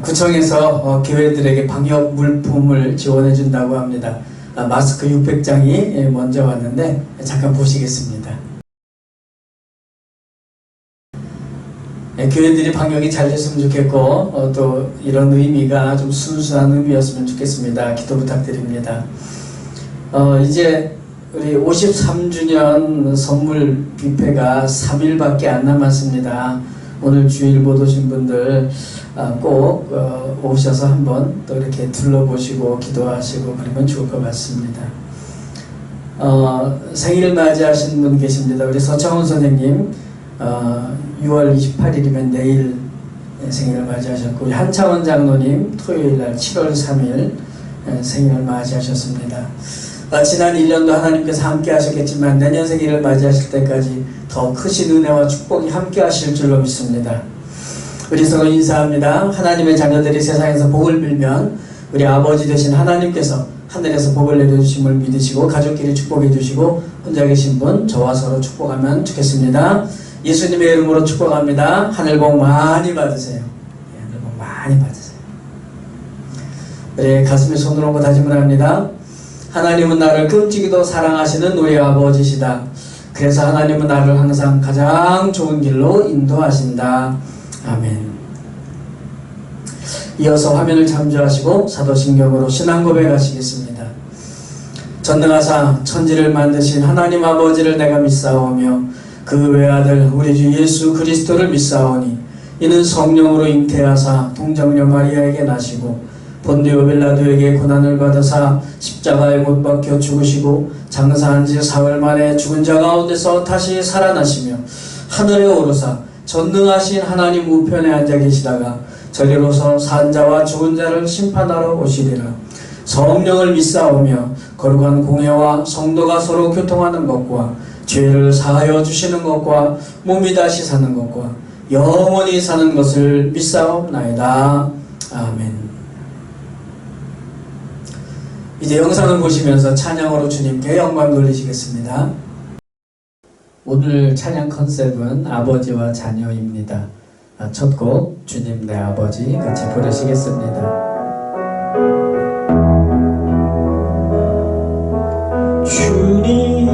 구청에서 교회들에게 방역 물품을 지원해 준다고 합니다. 마스크 600장이 먼저 왔는데 잠깐 보시겠습니다. 교회들이 방역이 잘 됐으면 좋겠고 또 이런 의미가 좀 순수한 의미였으면 좋겠습니다. 기도 부탁드립니다. 이제 우리 53주년 선물 뷔페가 3일밖에 안 남았습니다. 오늘 주일 못 오신 분들 꼭 오셔서 한번 또 이렇게 둘러보시고 기도하시고 그러면 좋을 것 같습니다. 생일 맞이하신 분 계십니다. 우리 서창훈 선생님 6월 28일이면 내일 생일을 맞이하셨고, 우리 한창원 장로님 토요일날 7월 3일 생일을 맞이하셨습니다. 지난 1년도 하나님께서 함께 하셨겠지만 내년 생일을 맞이하실 때까지 더 크신 은혜와 축복이 함께 하실 줄로 믿습니다. 우리 서로 인사합니다. 하나님의 자녀들이 세상에서 복을 빌면 우리 아버지 되신 하나님께서 하늘에서 복을 내려주심을 믿으시고 가족끼리 축복해 주시고, 혼자 계신 분 저와 서로 축복하면 좋겠습니다. 예수님의 이름으로 축복합니다. 하늘 복 많이 받으세요. 하늘 복 많이 받으세요. 네, 가슴에 손을 얹고 다짐을 합니다. 하나님은 나를 끔찍이도 사랑하시는 우리 아버지시다. 그래서 하나님은 나를 항상 가장 좋은 길로 인도하신다. 아멘. 이어서 화면을 참조하시고 사도신경으로 신앙 고백하시겠습니다. 전능하사 천지를 만드신 하나님 아버지를 내가 믿사오며 그 외아들 우리 주 예수 그리스도를 믿사오니 이는 성령으로 잉태하사 동정녀 마리아에게 나시고 본디오 빌라도에게 고난을 받으사 십자가에 못 박혀 죽으시고 장사한 지 사흘 만에 죽은 자 가운데서 다시 살아나시며 하늘에 오르사 전능하신 하나님 우편에 앉아 계시다가 저리로서 산 자와 죽은 자를 심판하러 오시리라. 성령을 믿사오며 거룩한 공회와 성도가 서로 교통하는 것과 죄를 사하여 주시는 것과 몸이 다시 사는 것과 영원히 사는 것을 믿사옵나이다. 아멘. 이제 영상을 보시면서 찬양으로 주님께 영광 돌리시겠습니다. 오늘 찬양 컨셉은 아버지와 자녀입니다. 첫 곡 주님 내 아버지 같이 부르시겠습니다. 주님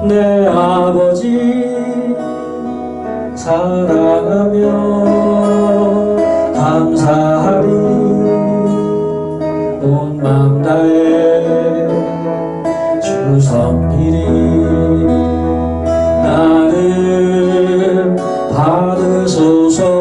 내 아버지 사랑하며 감사하리 온 마음 다해 주 섬기리 나를 받으소서.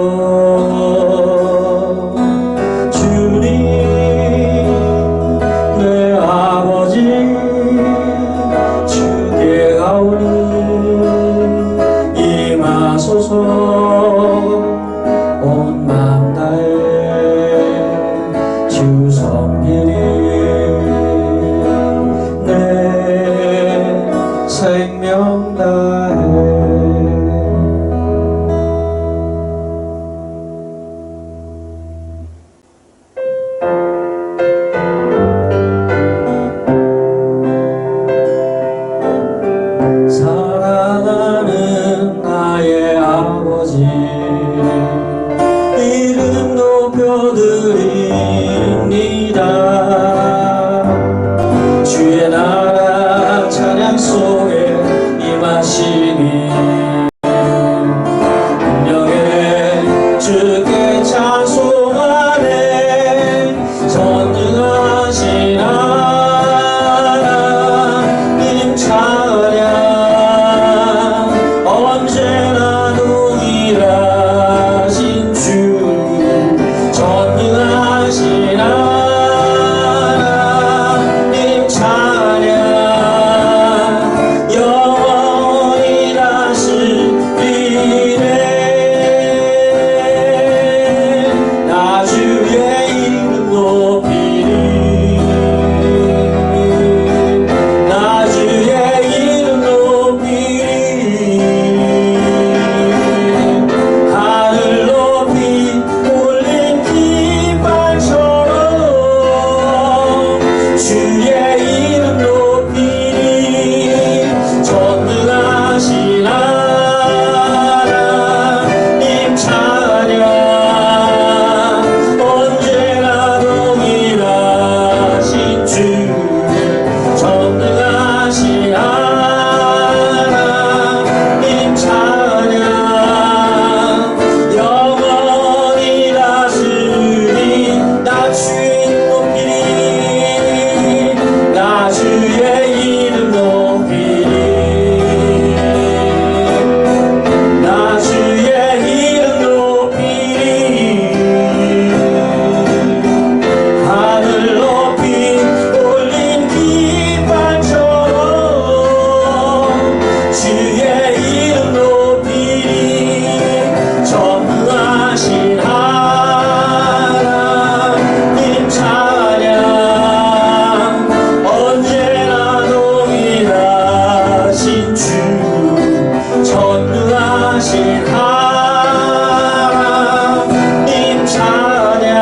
사랑하는 나의 아버지 이름 높여드립니다. 주의 나라 찬양 속에 임하시니 운명에 주께 찬송하네. 전능하신 하나님 찬양 언제나 동일하신 주 전능하신 하나님 찬양 영원히 다스리네. 나 주의 이름 높이리 나 주의 이름 높이리 위하신 하나님 찬양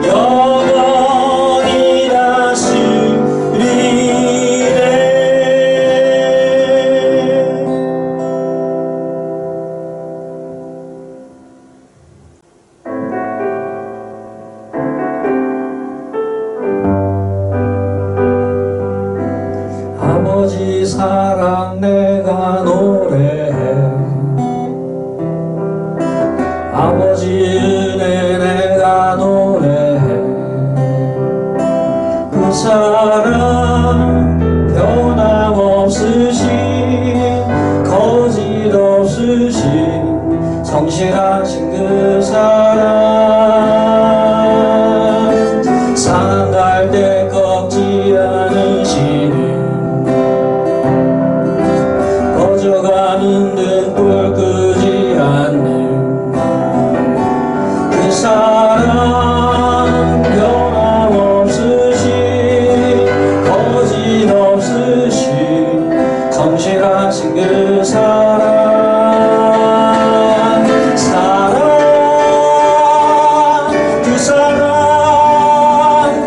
영원히 다스리네. 아버지 사랑 내가 노래해, 아버지 은혜 내가 노래해. 그 사랑 변함없으신 거짓 없으신 성실하신 그 사랑, 상한 갈대 꺾지 않으시는 꺼져가는 등불 끄지 않는 그 사랑, 변함없으신 거짓 없으신 성실하신 그 사랑, 그 사랑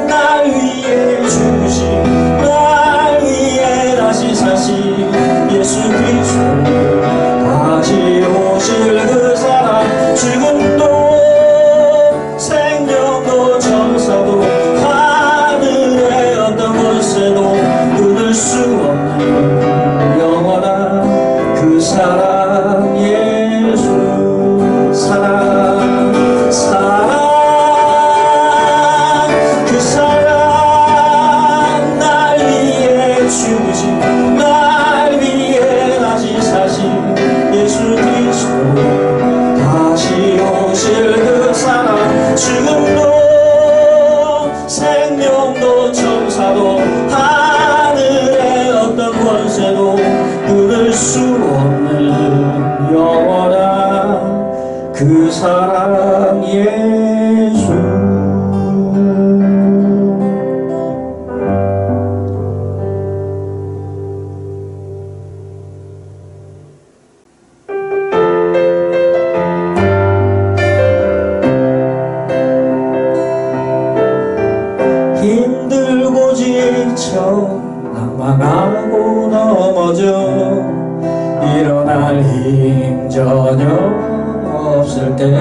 날 위해 주신, 날 위해 다시 사신 예수 그리스도, 다시 오실 그 사랑, 죽음도 생명도 정사도 하늘의 어떤 권세도 끊을 수 없는 영원한 그 사랑, 예수 사랑, 그 사랑 날 위해 주신, 날 위해 다시 사신 예수 그리스도, 다시 오실 그 사랑, 죽음도 생명도 천사도 하늘의 어떤 권세도 끊을 수 없는 영원한 그 사랑, 예수. 힘들고 지쳐 낭망하고 넘어져 일어날 힘 전혀 없을 때에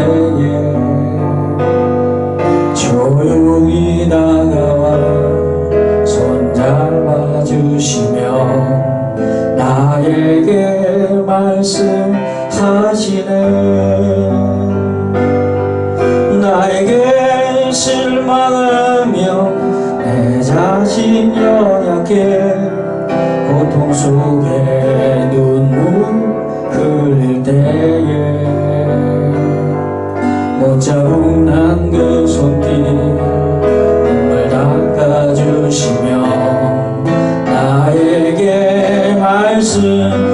조용히 다가와 손잡아 주시며 나에게 말씀하시네. 나에게 실망하며 내 자신 연약해 고통 속에 눈물 흘릴 때에 못자국 난 그 손길 눈물 닦아주시며 나에게 말씀하시네.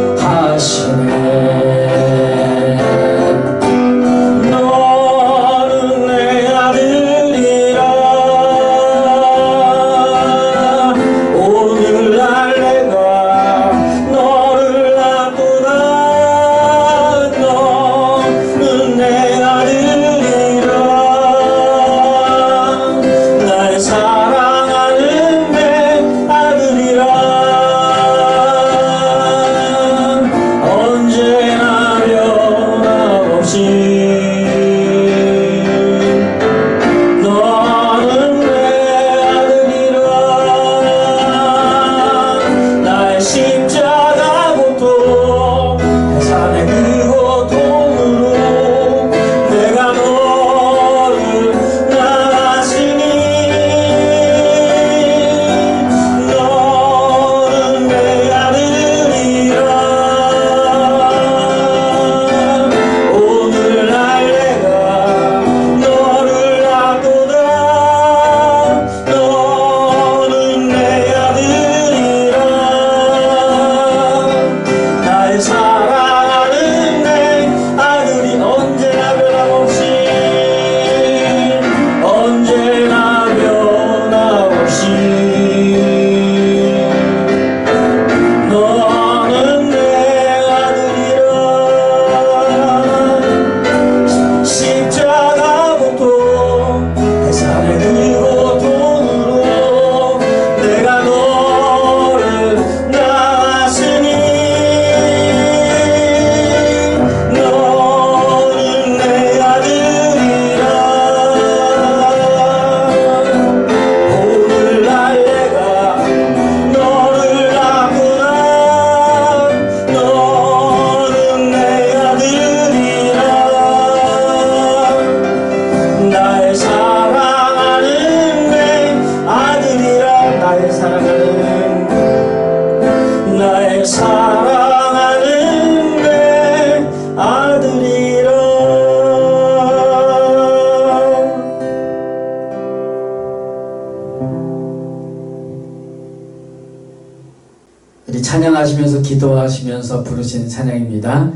기도하시면서 부르신 찬양입니다.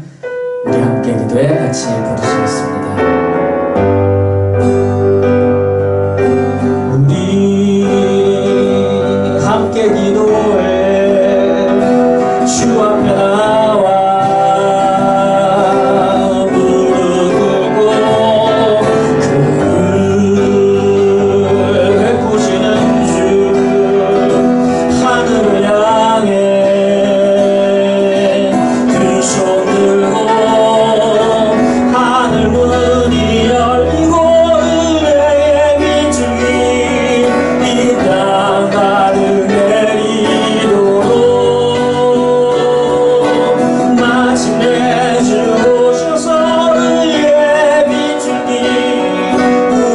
우리 함께 기도해 같이 부르시겠습니다. 우리 함께 기도해 주 앞에 나와 무릎 꿇고 그를 베푸시는 주 하늘을 향해 두 손 들고 하늘 문이 열리고 은혜의 비중이 이 땅 가득 내리도록 마침내 주 오셔서 은혜의 비중이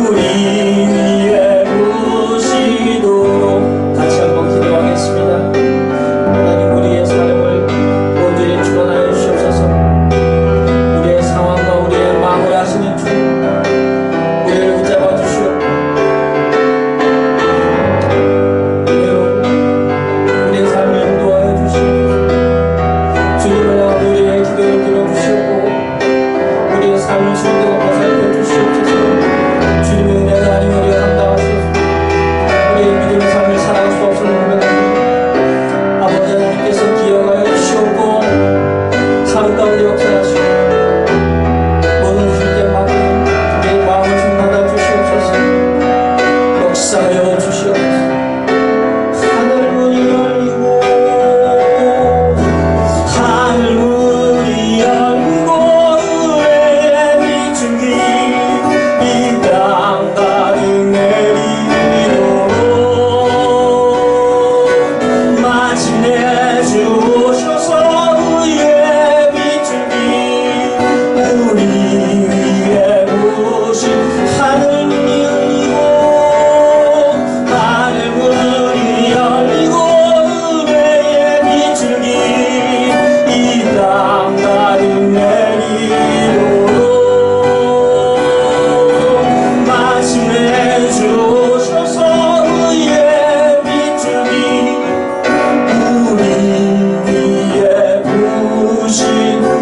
우리 위에 부으시도록 같이 한번 기도하겠습니다. 하나님, 우리의 삶을 온전히 주관하여 주시옵소서. 우리의 상황과 우리의 마음을 아시는 주, 우리를 붙잡아 주시옵고 은혜로 우리의 삶을 인도하여 주시옵소서. 주님을 향한 우리의 기도를 들어주시옵고 우리의 삶을 주님께서 보살펴 주시옵소서. 주님의 은혜가 아니면 우리가 감당하소서. 우리의 믿음의 삶을 살아갈 수 없음을 고백합니다. 아버지 하나님께서 기억하여 주시옵고 삶 가운데 역사하시고 모든 주님께만큼 우리의 마음을 충만하여 주시옵소서. 역사하여 주시옵소서. 하늘 문이 열리고 하늘 문이 열리고 은혜의 비중이 이 땅 가득 내리도록 마침내 주 오셔서 의의 비중이 우리 위에 부으신 하늘 문이 열리고 하늘 문이 열리고 은혜의 비중이 이 땅 가득 내리도록 마침내 주 오셔서 의의 비중이 우리 위에 부으시도록.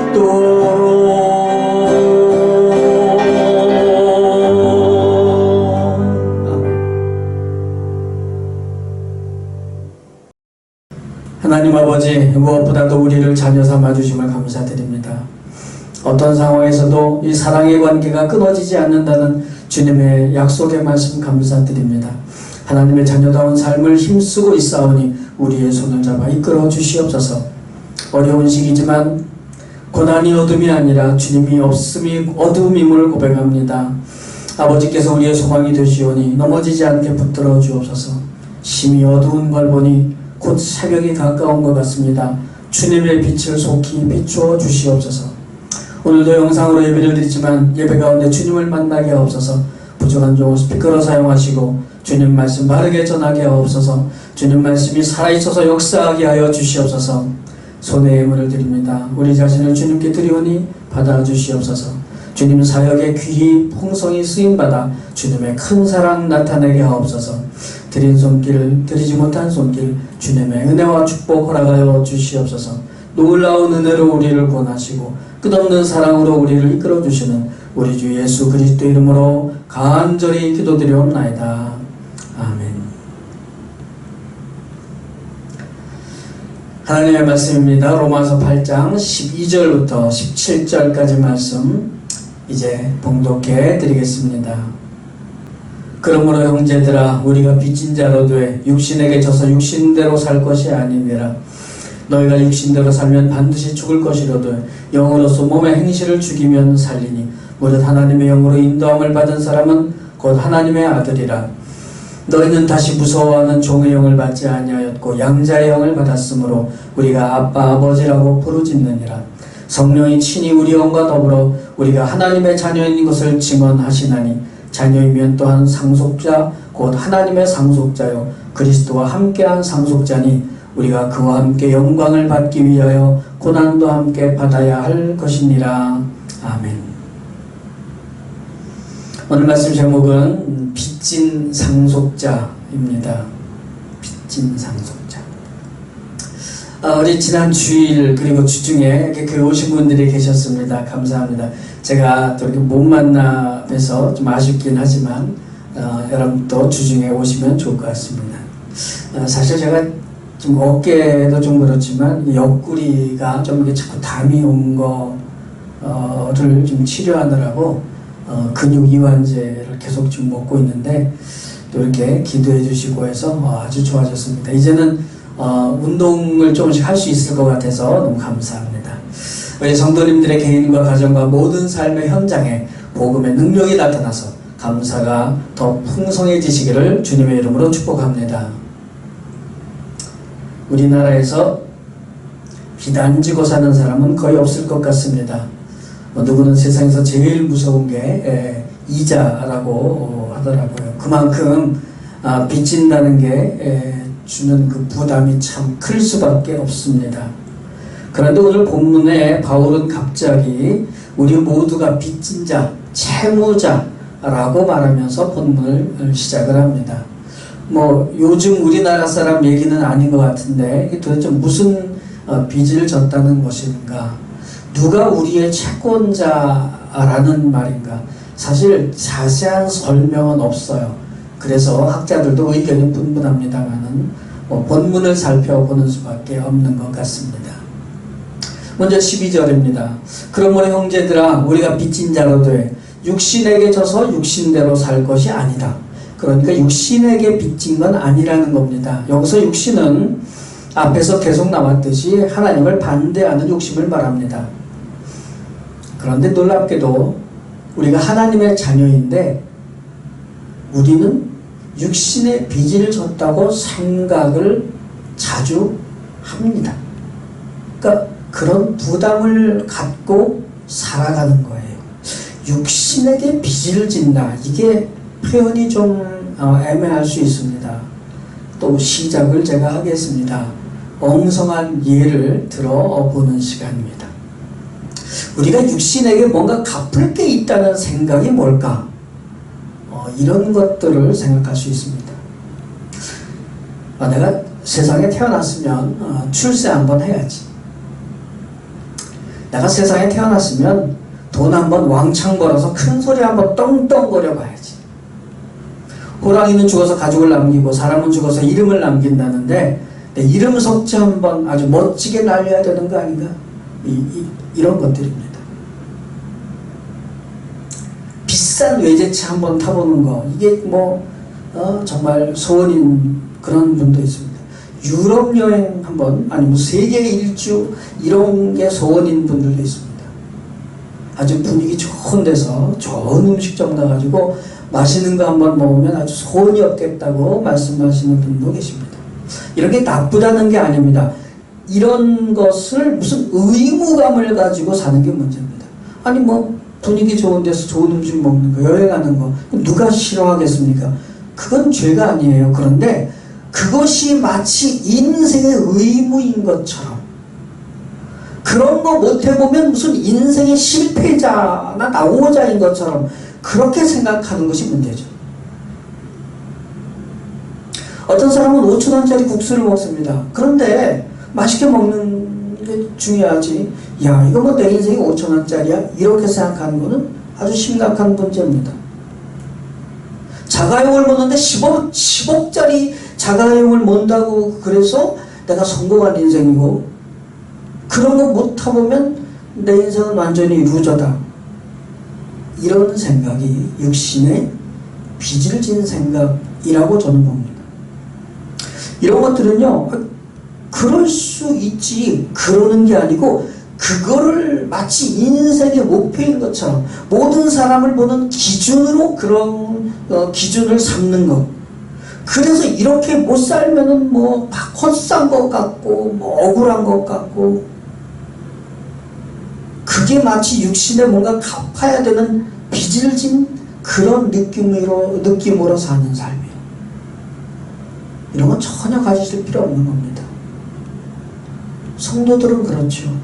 하나님 아버지, 무엇보다도 우리를 자녀 삼아주심을 감사드립니다. 어떤 상황에서도 이 사랑의 관계가 끊어지지 않는다는 주님의 약속의 말씀 감사드립니다. 하나님의 자녀다운 삶을 힘쓰고 있사오니 우리의 손을 잡아 이끌어 주시옵소서. 어려운 시기지만 고난이 어둠이 아니라 주님이 없음이 어둠임을 고백합니다. 아버지께서 우리의 소망이 되시오니 넘어지지 않게 붙들어 주옵소서. 심히 어두운 걸 보니 곧 새벽이 가까운 것 같습니다. 주님의 빛을 속히 비추어 주시옵소서. 오늘도 영상으로 예배를 드리지만 예배 가운데 주님을 만나게 하옵소서. 부족한 종 스피커로 사용하시고 주님 말씀 바르게 전하게 하옵소서. 주님 말씀이 살아있어서 역사하게 하여 주시옵소서. 손에 예물을 드립니다. 우리 자신을 주님께 드리오니 받아주시옵소서. 주님 사역에 귀히 풍성히 쓰임받아 주님의 큰 사랑 나타내게 하옵소서. 드린 손길, 드리지 못한 손길 주님의 은혜와 축복 허락하여 주시옵소서. 놀라운 은혜로 우리를 구원하시고 끝없는 사랑으로 우리를 이끌어주시는 우리 주 예수 그리스도 이름으로 간절히 기도드리옵나이다. 아멘. 하나님의 말씀입니다. 로마서 8장 12절부터 17절까지 말씀 이제 봉독해 드리겠습니다. 그러므로 형제들아, 우리가 빚진 자로 돼 육신에게 져서 육신대로 살 것이 아니니라. 너희가 육신대로 살면 반드시 죽을 것이로되 영으로서 몸의 행실을 죽이면 살리니 무릇 하나님의 영으로 인도함을 받은 사람은 곧 하나님의 아들이라. 너희는 다시 무서워하는 종의 영을 받지 아니하였고 양자의 영을 받았으므로 우리가 아빠 아버지라고 부르짖느니라. 성령이 친히 우리 영과 더불어 우리가 하나님의 자녀인 것을 증언하시나니 자녀이면 또한 상속자 곧 하나님의 상속자요 그리스도와 함께한 상속자니 우리가 그와 함께 영광을 받기 위하여 고난도 함께 받아야 할 것이니라. 아멘. 오늘 말씀 제목은 빚진 상속자입니다. 빚진 상속자. 우리 지난 주일 그리고 주중에 이렇게 교회 오신 분들이 계셨습니다. 감사합니다. 제가 또 이렇게 못 만나 뵈서 좀 아쉽긴 하지만 여러분도 주중에 오시면 좋을 것 같습니다. 사실 제가 좀 어깨도 좀 그렇지만 옆구리가 좀 이렇게 자꾸 담이 온 거를 좀 치료하느라고 근육 이완제를 계속 좀 먹고 있는데 또 이렇게 기도해 주시고 해서 아주 좋아졌습니다. 이제는 운동을 조금씩 할 수 있을 것 같아서 너무 감사합니다. 우리 성도님들의 개인과 가정과 모든 삶의 현장에 복음의 능력이 나타나서 감사가 더 풍성해지시기를 주님의 이름으로 축복합니다. 우리나라에서 비단 지고 사는 사람은 거의 없을 것 같습니다. 누구는 세상에서 제일 무서운 게 이자라고 하더라고요. 그만큼 빚진다는 게 주는 그 부담이 참 클 수밖에 없습니다. 그런데 오늘 본문에 바울은 갑자기 우리 모두가 빚진 자, 채무자라고 말하면서 본문을 시작을 합니다. 요즘 우리나라 사람 얘기는 아닌 것 같은데 도대체 무슨 빚을 졌다는 것인가? 누가 우리의 채권자라는 말인가? 사실 자세한 설명은 없어요. 그래서 학자들도 의견이 분분합니다만은 본문을 살펴보는 수밖에 없는 것 같습니다. 먼저 12절입니다. 그러므로 형제들아 우리가 빚진 자로 돼 육신에게 져서 육신대로 살 것이 아니다. 그러니까 육신에게 빚진 건 아니라는 겁니다. 여기서 육신은 앞에서 계속 나왔듯이 하나님을 반대하는 욕심을 말합니다. 그런데 놀랍게도 우리가 하나님의 자녀인데 우리는 육신의 빚을 졌다고 생각을 자주 합니다. 그러니까 그런 부담을 갖고 살아가는 거예요. 육신에게 빚을 진다. 이게 표현이 좀 애매할 수 있습니다. 또 시작을 제가 하겠습니다. 엉성한 예를 들어보는 시간입니다. 우리가 육신에게 뭔가 갚을 게 있다는 생각이 뭘까? 이런 것들을 생각할 수 있습니다. 내가 세상에 태어났으면 출세 한번 해야지. 내가 세상에 태어났으면 돈 한번 왕창 벌어서 큰 소리 한번 떵떵거려 봐야지. 호랑이는 죽어서 가죽을 남기고 사람은 죽어서 이름을 남긴다는데 내 이름 석자 한번 아주 멋지게 날려야 되는 거 아닌가? 이런 것들입니다. 비싼 외제차 한번 타보는 거, 이게 정말 소원인 그런 분도 있습니다. 유럽 여행 한번, 아니면 세계 일주 이런 게 소원인 분들도 있습니다. 아주 분위기 좋은 데서 좋은 음식점 가가지고 맛있는 거 한번 먹으면 아주 소원이 없겠다고 말씀하시는 분도 계십니다. 이런 게 나쁘다는 게 아닙니다. 이런 것을 무슨 의무감을 가지고 사는 게 문제입니다. 아니 분위기 좋은 데서 좋은 음식 먹는 거, 여행하는 거 누가 싫어하겠습니까? 그건 죄가 아니에요. 그런데 그것이 마치 인생의 의무인 것처럼, 그런 거 못해보면 무슨 인생의 실패자나 낙오자인 것처럼 그렇게 생각하는 것이 문제죠. 어떤 사람은 5,000원짜리 국수를 먹습니다. 그런데 맛있게 먹는 게 중요하지, 야 이거 내 인생이 5,000원짜리야? 이렇게 생각하는 거는 아주 심각한 문제입니다. 자가용을 먹는데 10억짜리 자가용을 mon다고 그래서 내가 성공한 인생이고, 그런 거 못 타보면 내 인생은 완전히 루저다. 이런 생각이 육신의 빚을 진 생각이라고 저는 봅니다. 이런 것들은요, 그럴 수 있지, 그러는 게 아니고 그거를 마치 인생의 목표인 것처럼 모든 사람을 보는 기준으로 그런 기준을 삼는 것. 그래서 이렇게 못 살면은 막 헛산 것 같고 억울한 것 같고, 그게 마치 육신에 뭔가 갚아야 되는 빚을 진 그런 느낌으로 사는 삶이에요. 이런 건 전혀 가지실 필요 없는 겁니다. 성도들은 그렇죠.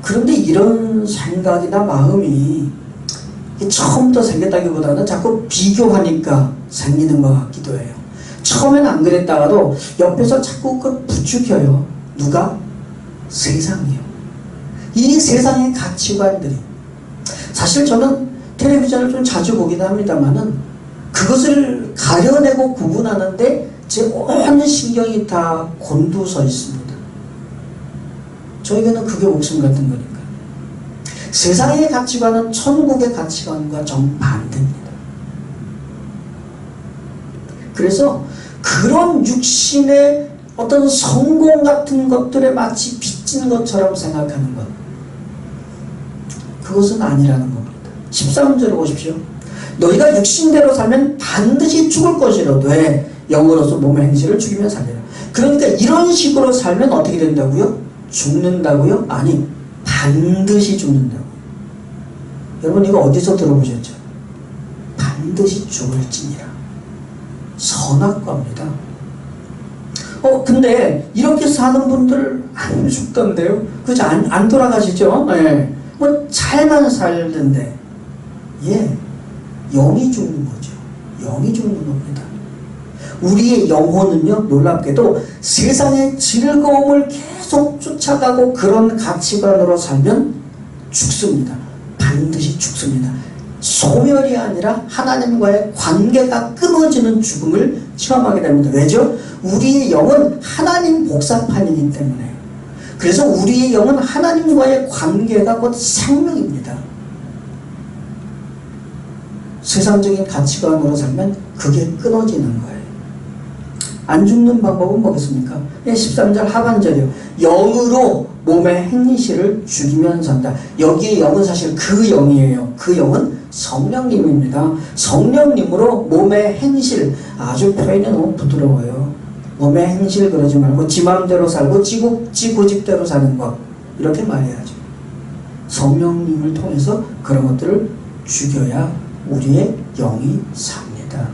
그런데 이런 생각이나 마음이 처음부터 생겼다기보다는 자꾸 비교하니까 생기는 것 같기도 해요. 처음에는 안 그랬다가도 옆에서 자꾸 그걸 부추겨요. 누가? 세상이요. 이 세상의 가치관들이. 사실 저는 텔레비전을 좀 자주 보긴 합니다만은 그것을 가려내고 구분하는데 제 온 신경이 다 곤두서 있습니다. 저에게는 그게 목숨 같은 거니까. 세상의 가치관은 천국의 가치관과 정반대입니다. 그래서 그런 육신의 어떤 성공 같은 것들에 마치 빚진 것처럼 생각하는 것, 그것은 아니라는 겁니다. 13절을 보십시오. 너희가 육신대로 살면 반드시 죽을 것이로되 영으로서 몸의 행실을 죽이며 살리라. 그러니까 이런 식으로 살면 어떻게 된다고요? 죽는다고요? 아니, 반드시 죽는다고. 여러분 이거 어디서 들어보셨죠? 반드시 죽을지니라. 선악과입니다. 근데 이렇게 사는 분들 안 죽던데요? 그죠? 안 돌아가시죠? 네. 뭐 잘만 살던데. 예, 영이 죽는 거죠. 영이 죽는 겁니다. 우리의 영혼은요, 놀랍게도 세상의 즐거움을 계속 쫓아가고 그런 가치관으로 살면 죽습니다. 반드시 죽습니다. 소멸이 아니라 하나님과의 관계가 끊어지는 죽음을 체험하게 됩니다. 왜죠? 우리의 영은 하나님 복사판이기 때문에. 그래서 우리의 영은 하나님과의 관계가 곧 생명입니다. 세상적인 가치관으로 살면 그게 끊어지는 거예요. 안 죽는 방법은 뭐겠습니까? 13절 하반절이요. 영으로 몸의 행실을 죽이면 산다. 여기에 영은 사실 그 영이에요. 그 영은 성령님입니다. 성령님으로 몸의 행실, 아주 표현이 너무 부드러워요. 몸의 행실 그러지 말고 지 마음대로 살고 지 고집대로 사는 것, 이렇게 말해야죠. 성령님을 통해서 그런 것들을 죽여야 우리의 영이 삽니다.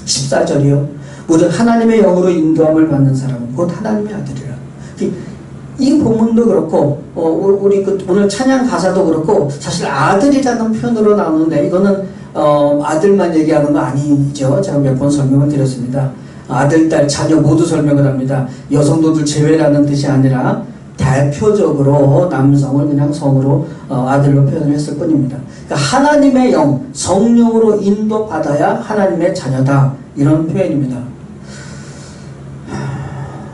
14절이요. 모든 하나님의 영으로 인도함을 받는 사람은 곧 하나님의 아들이라. 이 본문도 그렇고 우리 오늘 찬양 가사도 그렇고 사실 아들이라는 표현으로 나오는데 이거는 아들만 얘기하는 거 아니죠. 제가 몇 번 설명을 드렸습니다. 아들, 딸, 자녀 모두 설명을 합니다. 여성도들 제외라는 뜻이 아니라 대표적으로 남성을 그냥 성으로 아들로 표현을 했을 뿐입니다. 그러니까 하나님의 영, 성령으로 인도받아야 하나님의 자녀다, 이런 표현입니다.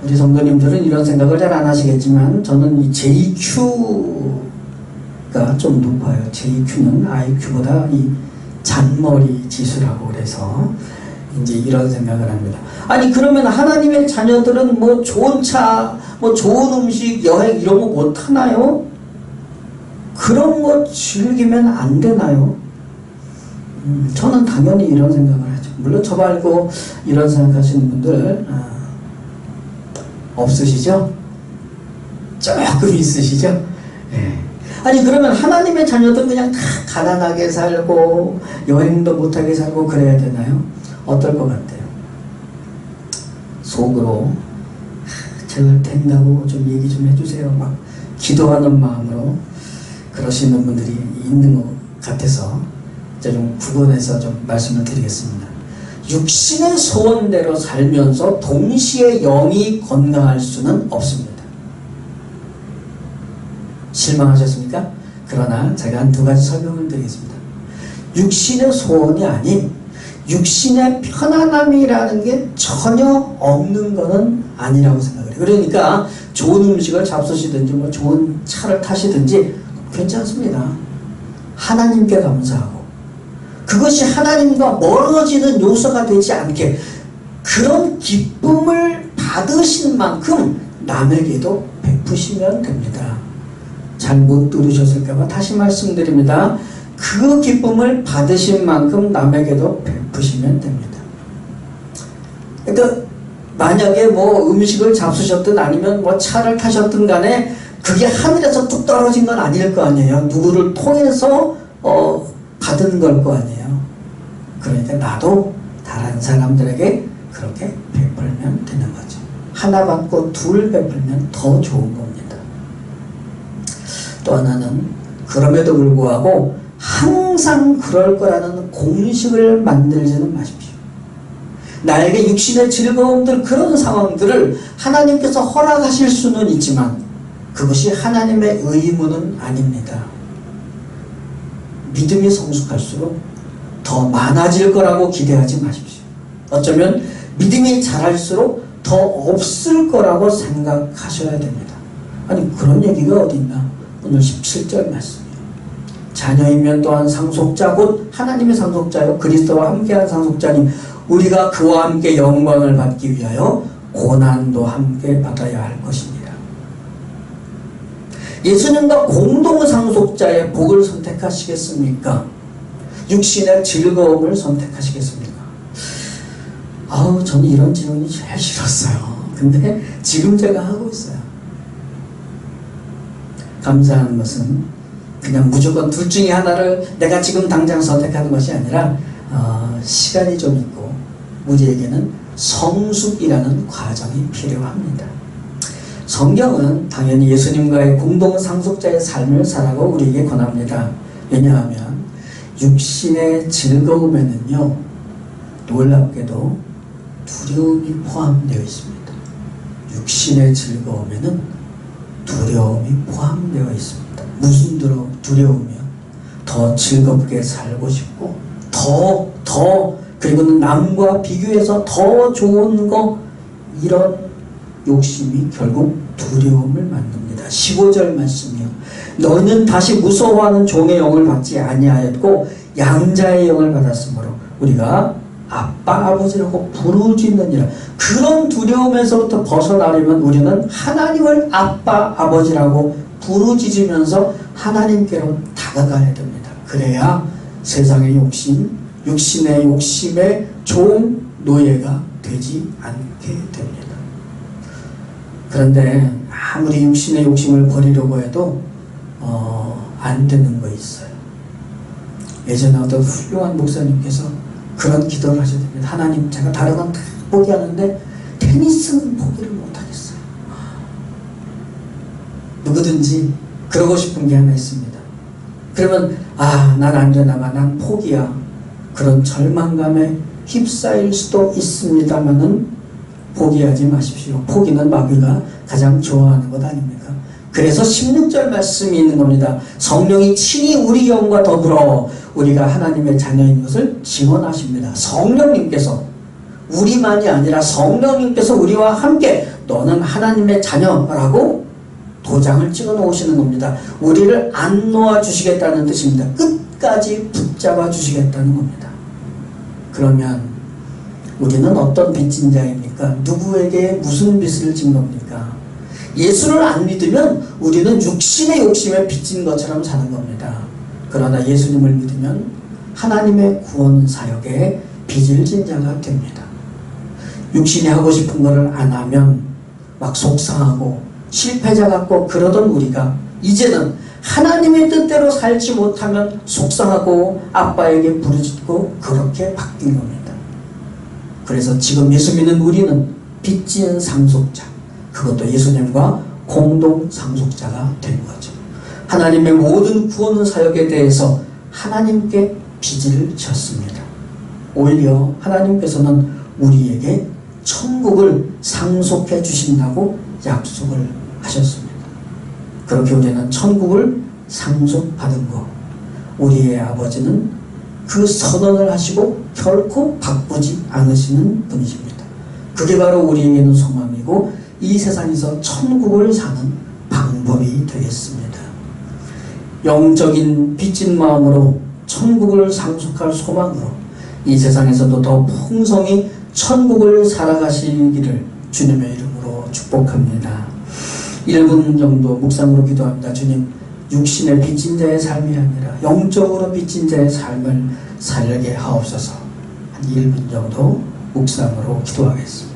우리 성도님들은 이런 생각을 잘 안 하시겠지만 저는 이 JQ가 좀 높아요. JQ는 IQ보다 이 잔머리 지수라고 그래서 이제 이런 생각을 합니다. 아니 그러면 하나님의 자녀들은 뭐 좋은 차, 뭐 좋은 음식, 여행 이런 거 못 하나요? 그런 거 즐기면 안 되나요? 저는 당연히 이런 생각을 하죠. 물론 저 말고 이런 생각하시는 분들 없으시죠? 조금 있으시죠? 네. 아니 그러면 하나님의 자녀들 그냥 다 가난하게 살고 여행도 못하게 살고 그래야 되나요? 어떨 것 같아요? 속으로 제가 된다고 좀 얘기 좀 해주세요. 막 기도하는 마음으로 그러시는 분들이 있는 것 같아서 이제 좀 구분해서 좀 말씀을 드리겠습니다. 육신의 소원대로 살면서 동시에 영이 건강할 수는 없습니다. 실망하셨습니까? 그러나 제가 한 두 가지 설명을 드리겠습니다. 육신의 소원이 아닌 육신의 편안함이라는 게 전혀 없는 것은 아니라고 생각을 해요. 그러니까 좋은 음식을 잡수시든지 뭐 좋은 차를 타시든지 괜찮습니다. 하나님께 감사하고 그것이 하나님과 멀어지는 요소가 되지 않게 그런 기쁨을 받으신 만큼 남에게도 베푸시면 됩니다. 잘못 들으셨을까봐 다시 말씀드립니다. 그 기쁨을 받으신 만큼 남에게도 베푸시면 됩니다. 그러니까 만약에 뭐 음식을 잡수셨든 아니면 뭐 차를 타셨든 간에 그게 하늘에서 뚝 떨어진 건 아닐 거 아니에요. 누구를 통해서 받은 걸 거 아니에요. 그러니까 나도 다른 사람들에게 그렇게 베풀면 되는 거죠. 하나 받고 둘 베풀면 더 좋은 겁니다. 또 하나는 그럼에도 불구하고 항상 그럴 거라는 공식을 만들지는 마십시오. 나에게 육신의 즐거움들, 그런 상황들을 하나님께서 허락하실 수는 있지만 그것이 하나님의 의무는 아닙니다. 믿음이 성숙할수록 더 많아질 거라고 기대하지 마십시오. 어쩌면 믿음이 자랄수록 더 없을 거라고 생각하셔야 됩니다. 아니, 그런 얘기가 어디 있나? 오늘 17절 말씀이에요. 자녀이면 또한 상속자 곧 하나님의 상속자요 그리스도와 함께한 상속자니 우리가 그와 함께 영광을 받기 위하여 고난도 함께 받아야 할 것입니다. 예수님과 공동 상속자의 복을 선택하시겠습니까? 육신의 즐거움을 선택하시겠습니까? 저는 이런 질문이 제일 싫었어요. 근데 지금 제가 하고 있어요. 감사한 것은 그냥 무조건 둘 중에 하나를 내가 지금 당장 선택하는 것이 아니라 시간이 좀 있고 우리에게는 성숙이라는 과정이 필요합니다. 성경은 당연히 예수님과의 공동 상속자의 삶을 살라고 우리에게 권합니다. 왜냐하면 육신의 즐거움에는요, 놀랍게도 두려움이 포함되어 있습니다. 육신의 즐거움에는 두려움이 포함되어 있습니다. 무슨 두려움이요? 더 즐겁게 살고 싶고 그리고는 남과 비교해서 더 좋은 거, 이런 욕심이 결국 두려움을 만듭니다. 15절 말씀이요. 너는 다시 무서워하는 종의 영을 받지 아니하였고 양자의 영을 받았으므로 우리가 아빠 아버지라고 부르짖느니라. 그런 두려움에서부터 벗어나려면 우리는 하나님을 아빠 아버지라고 부르짖으면서 하나님께로 다가가야 됩니다. 그래야 세상의 욕심, 육신의 욕심의 종 노예가 되지 않게 됩니다. 그런데 아무리 육신의 욕심을 버리려고 해도 안 되는 거 있어요. 예전에 어떤 훌륭한 목사님께서 그런 기도를 하셔야 됩니다. 하나님, 제가 다른 건 다 포기하는데 테니스는 포기를 못하겠어요. 누구든지 그러고 싶은 게 하나 있습니다. 그러면 난 안 되나봐, 난 포기야. 그런 절망감에 휩싸일 수도 있습니다만은 포기하지 마십시오. 포기는 마귀가 가장 좋아하는 것 아닙니까? 그래서 16절 말씀이 있는 겁니다. 성령이 친히 우리 영과 더불어 우리가 하나님의 자녀인 것을 증언하십니다. 성령님께서, 우리만이 아니라 성령님께서 우리와 함께 너는 하나님의 자녀라고 도장을 찍어 놓으시는 겁니다. 우리를 안 놓아주시겠다는 뜻입니다. 끝까지 붙잡아 주시겠다는 겁니다. 그러면 우리는 어떤 빚진 자입니까? 누구에게 무슨 빚을 진 겁니까? 예수를 안 믿으면 우리는 육신의 욕심에 빚진 것처럼 사는 겁니다. 그러나 예수님을 믿으면 하나님의 구원 사역에 빚을 진 자가 됩니다. 육신이 하고 싶은 것을 안 하면 막 속상하고 실패자 같고 그러던 우리가 이제는 하나님의 뜻대로 살지 못하면 속상하고 아빠에게 부르짖고 그렇게 바뀐 겁니다. 그래서 지금 예수 믿는 우리는 빚진 상속자, 그것도 예수님과 공동 상속자가 된 거죠. 하나님의 모든 구원 사역에 대해서 하나님께 빚을 졌습니다. 오히려 하나님께서는 우리에게 천국을 상속해 주신다고 약속을 하셨습니다. 그렇게 우리는 천국을 상속받은 것, 우리의 아버지는 그 선언을 하시고 결코 바꾸지 않으시는 분이십니다. 그게 바로 우리에게는 소망이고 이 세상에서 천국을 사는 방법이 되겠습니다. 영적인 빚진 마음으로 천국을 상속할 소망으로 이 세상에서도 더 풍성히 천국을 살아가시기를 주님의 이름으로 축복합니다. 1분 정도 묵상으로 기도합니다. 주님, 육신의 빚진 자의 삶이 아니라 영적으로 빚진 자의 삶을 살게 하옵소서. 한 1분 정도 묵상으로 기도하겠습니다.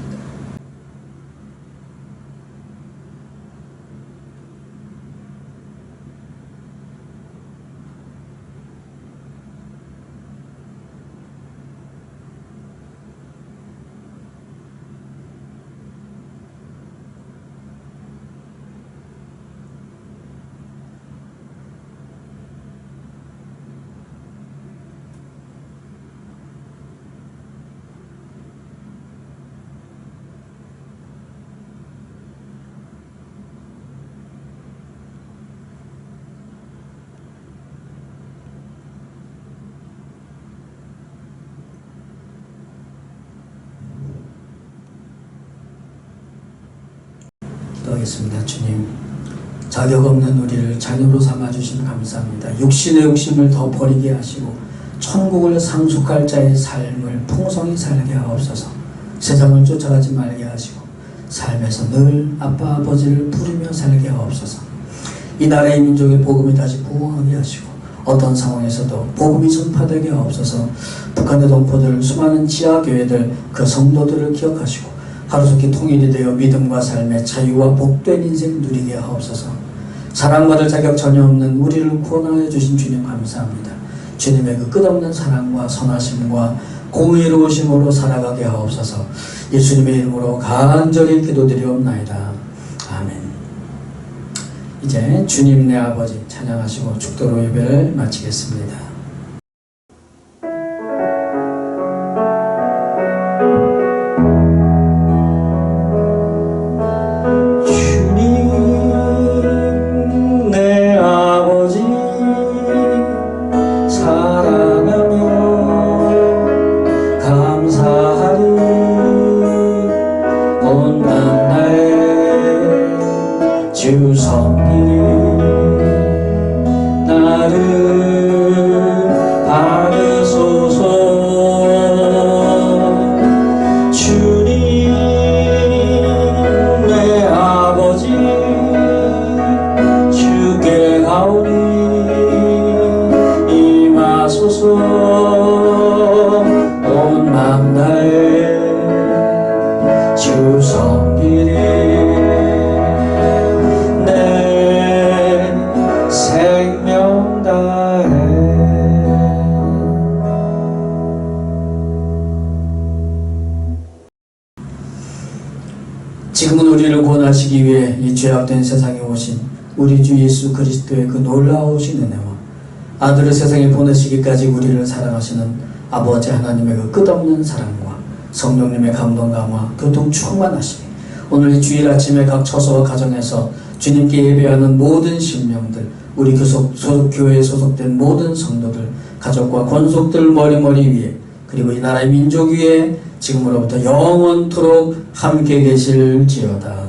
기도하겠습니다. 주님, 자격 없는 우리를 자녀로 삼아주신 감사합니다. 육신의 욕심을 더 버리게 하시고 천국을 상속할 자의 삶을 풍성히 살게 하옵소서. 세상을 쫓아가지 말게 하시고 삶에서 늘 아빠 아버지를 부르며 살게 하옵소서. 이 나라의 민족의 복음이 다시 부흥하게 하시고 어떤 상황에서도 복음이 전파되게 하옵소서. 북한의 동포들, 수많은 지하교회들, 그 성도들을 기억하시고 하루속히 통일이 되어 믿음과 삶의 자유와 복된 인생 누리게 하옵소서. 사랑받을 자격 전혀 없는 우리를 구원하여 주신 주님 감사합니다. 주님의 그 끝없는 사랑과 선하심과 공의로우심으로 살아가게 하옵소서. 예수님의 이름으로 간절히 기도드리옵나이다. 아멘. 이제 주님 내 아버지 찬양하시고 축도로 예배를 마치겠습니다. 주님 내 아버지 사랑하며 감사하리. 온난 나의 주 섬기리. 나를 받으소서. 주님 내 아버지 주께 가오니 임하소서. 온 맘 다해 주 섬기리. 내 생명 다해. 지금은 우리를 구원하시기 위해 이 죄악된 세상에 오신 우리 주 예수 그리스도의 그 놀라우신 은혜와 아들을 세상에 보내시기까지 우리를 사랑하시는 아버지 하나님의 그 끝없는 사랑과 성령님의 감동 감화 교통 충만하시니 오늘 이 주일 아침에 각 처소와 가정에서 주님께 예배하는 모든 신명들, 우리 교회에 소속된 모든 성도들, 가족과 권속들 머리머리 위에, 그리고 이 나라의 민족 위에 지금으로부터 영원토록 함께 계실지어다.